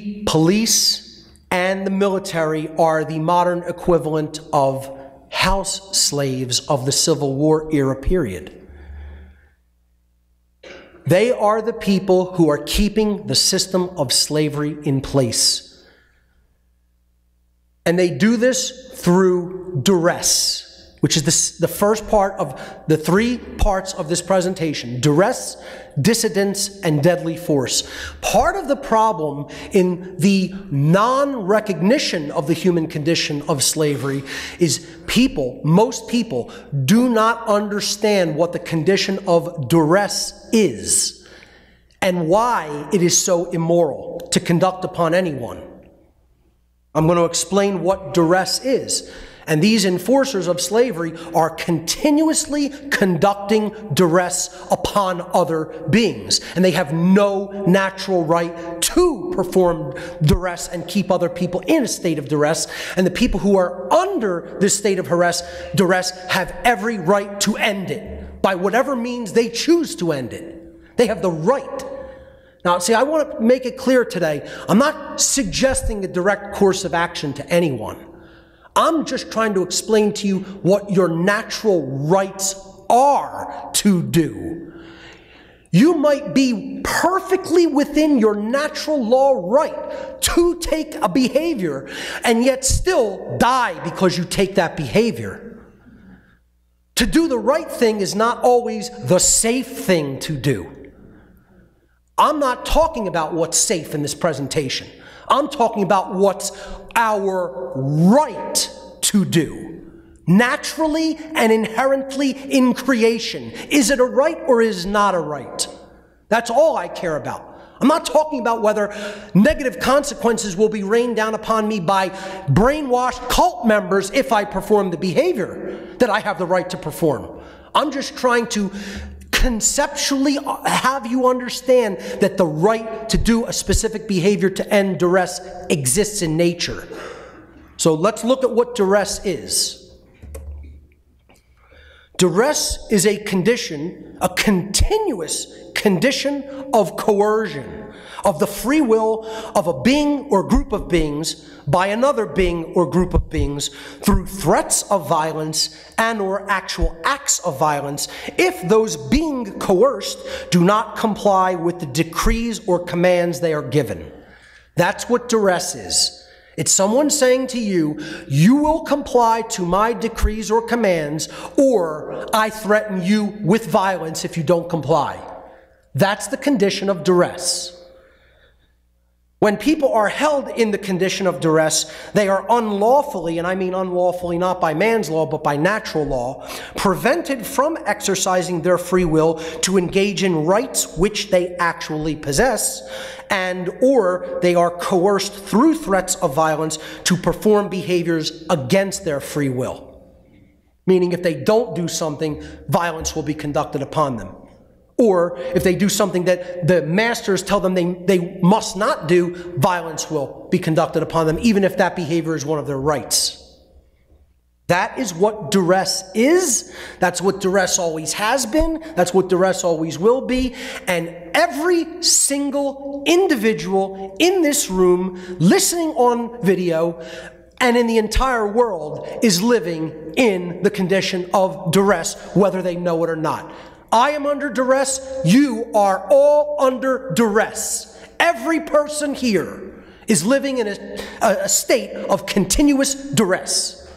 The police and the military are the modern equivalent of house slaves of the Civil War era period. They are the people who are keeping the system of slavery in place. And they do this through duress, which is the first part of the three parts of this presentation: duress, dissidents, and deadly force. Part of the problem in the non-recognition of the human condition of slavery is most people do not understand what the condition of duress is and why it is so immoral to conduct upon anyone. I'm going to explain what duress is. And these enforcers of slavery are continuously conducting duress upon other beings. And they have no natural right to perform duress and keep other people in a state of duress. And the people who are under this state of duress have every right to end it by whatever means they choose to end it. They have the right. Now, see, I want to make it clear today, I'm not suggesting a direct course of action to anyone. I'm just trying to explain to you what your natural rights are to do. You might be perfectly within your natural law right to take a behavior and yet still die because you take that behavior. To do the right thing is not always the safe thing to do. I'm not talking about what's safe in this presentation. I'm talking about what's our right to do, naturally and inherently in creation. Is it a right or is it not a right? That's all I care about. I'm not talking about whether negative consequences will be rained down upon me by brainwashed cult members if I perform the behavior that I have the right to perform. I'm just trying to conceptually have you understand that the right to do a specific behavior to end duress exists in nature. So let's look at what duress is. Duress is a condition, a continuous condition of coercion, of the free will of a being or group of beings by another being or group of beings through threats of violence and or actual acts of violence if those being coerced do not comply with the decrees or commands they are given. That's what duress is. It's someone saying to you, you will comply to my decrees or commands, or I threaten you with violence if you don't comply. That's the condition of duress. When people are held in the condition of duress, they are unlawfully, and I mean unlawfully not by man's law, but by natural law, prevented from exercising their free will to engage in rights which they actually possess, and or they are coerced through threats of violence to perform behaviors against their free will. Meaning if they don't do something, violence will be conducted upon them. Or if they do something that the masters tell them they must not do, violence will be conducted upon them, even if that behavior is one of their rights. That is what duress is. That's what duress always has been. That's what duress always will be. And every single individual in this room, listening on video, and in the entire world is living in the condition of duress, whether they know it or not. I am under duress. You are all under duress. Every person here is living in a state of continuous duress.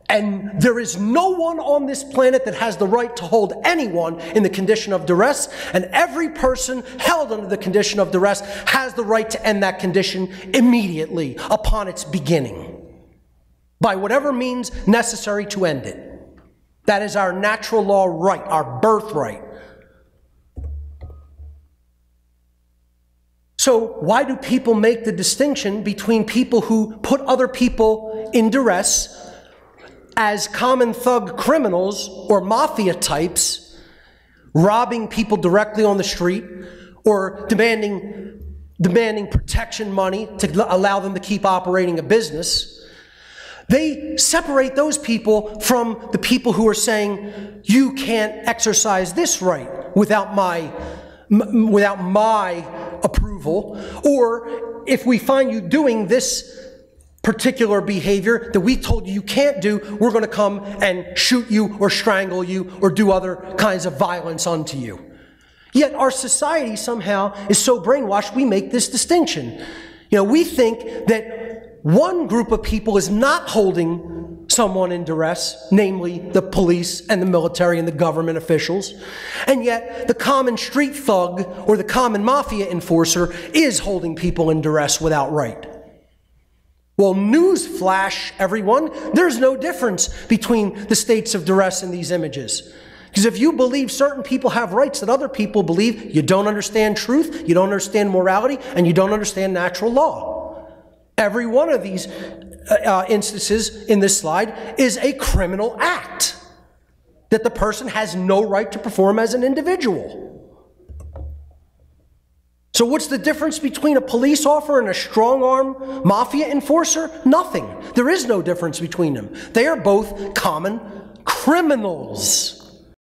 And there is no one on this planet that has the right to hold anyone in the condition of duress. And every person held under the condition of duress has the right to end that condition immediately upon its beginning, by whatever means necessary to end it. That is our natural law right, our birthright. So why do people make the distinction between people who put other people in duress as common thug criminals or mafia types, robbing people directly on the street, or demanding protection money to allow them to keep operating a business? They separate those people from the people who are saying, you can't exercise this right without my approval, or if we find you doing this particular behavior that we told you can't do, we're going to come and shoot you or strangle you or do other kinds of violence unto you. Yet our society somehow is so brainwashed we make this distinction. We think that one group of people is not holding someone in duress, namely the police and the military and the government officials, and yet the common street thug or the common mafia enforcer is holding people in duress without right. Well, news flash, everyone, there's no difference between the states of duress in these images. Because if you believe certain people have rights that other people believe, you don't understand truth, you don't understand morality, and you don't understand natural law. Every one of these instances in this slide is a criminal act that the person has no right to perform as an individual. So what's the difference between a police officer and a strong-arm mafia enforcer? Nothing. There is no difference between them. They are both common criminals.